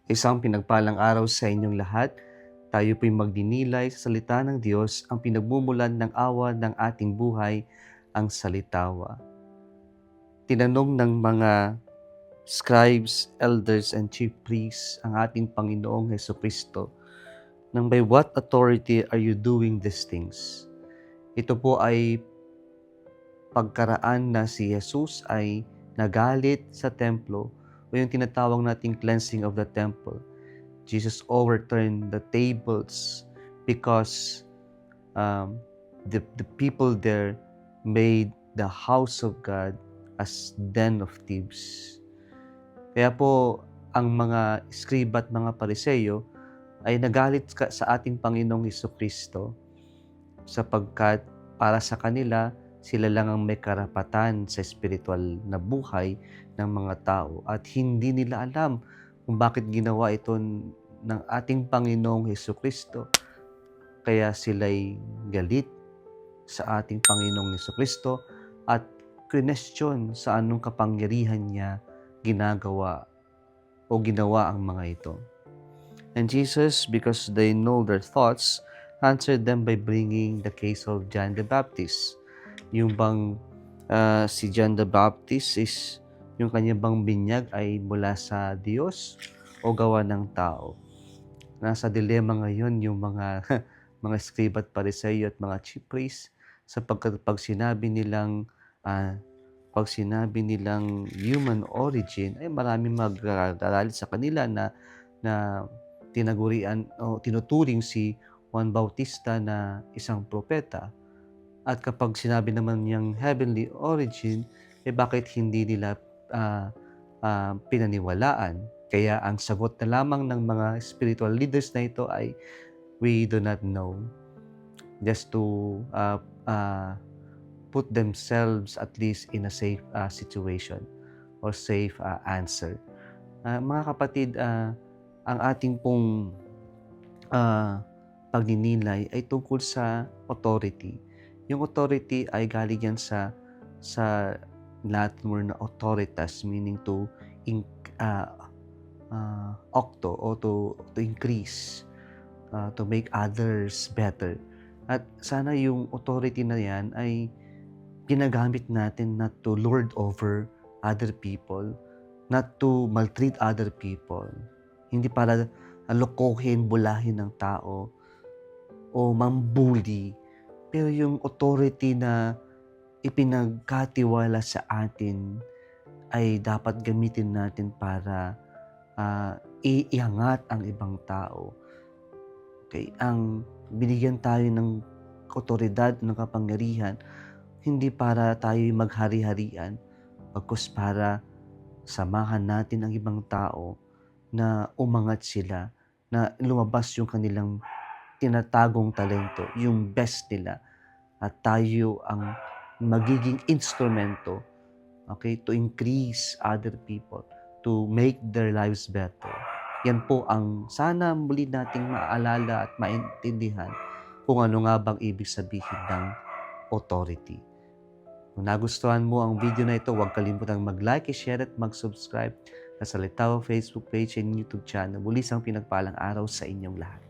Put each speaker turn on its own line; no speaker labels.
Isang pinagpalang araw sa inyong lahat. Tayo po'y magdinilay sa salita ng Diyos, ang pinagmumulan ng awa ng ating buhay, ang salitawa. Tinanong ng mga scribes, elders, and chief priests ang ating Panginoong Hesukristo, nang by what authority are you doing these things? Ito po ay pagkaraan na si Jesus ay nagalit sa templo o yung tinatawag nating cleansing of the temple. Jesus overturned the tables because the people there made the house of God as den of thieves. Kaya po, ang mga skriba at mga pariseyo ay nagalit sa ating Panginoong Hesukristo sapagkat para sa kanila, sila lang ang may karapatan sa spiritual na buhay ng mga tao at hindi nila alam kung bakit ginawa ito ng ating Panginoong Hesukristo. Kaya sila'y galit sa ating Panginoong Hesukristo at question sa anong kapangyarihan niya ginawa ang mga ito. And Jesus, because they know their thoughts, answered them by bringing the case of John the Baptist. Yung bang si John the Baptist is yung kanya bang binyag ay mula sa Diyos o gawa ng tao? Nasa dilema ngayon yung mga mga scribe at pariseyo at mga chief priests sapagkat pag sinabi nilang human origin ay maraming magagalit sa kanila na tinagurian o tinuturing si Juan Bautista na isang propeta. At kapag sinabi naman niyang heavenly origin, bakit hindi nila pinaniwalaan? Kaya ang sagot na lamang ng mga spiritual leaders na ito ay, we do not know. Just to put themselves at least in a safe situation or safe answer. Mga kapatid, ang ating pong pagninilay ay tungkol sa authority. Yung authority ay galing yan sa Latin word na authoritas, meaning to octo o to increase, to make others better. At sana yung authority na yan ay ginagamit natin not to lord over other people, not to maltreat other people, hindi para lokohin, bulahin ng tao o mambuli, pero yung authority na ipinagkatiwala sa atin ay dapat gamitin natin para iangat ang ibang tao. Okay, ang binigyan tayo ng otoridad, ng kapangyarihan, hindi para tayo maghari-harian, bagkus para samahan natin ang ibang tao na umangat sila, na lumabas yung kanilang tinatagong talento, yung best nila, at tayo ang magiging instrumento, okay, to increase other people, to make their lives better. Yan po ang sana muli nating maalala at maintindihan kung ano nga bang ibig sabihin ng authority. Kung nagustuhan mo ang video na ito, huwag kalimutang mag-like, share at mag-subscribe sa Salitawa Facebook page and YouTube channel. Muli isang pinagpalang araw sa inyong lahat.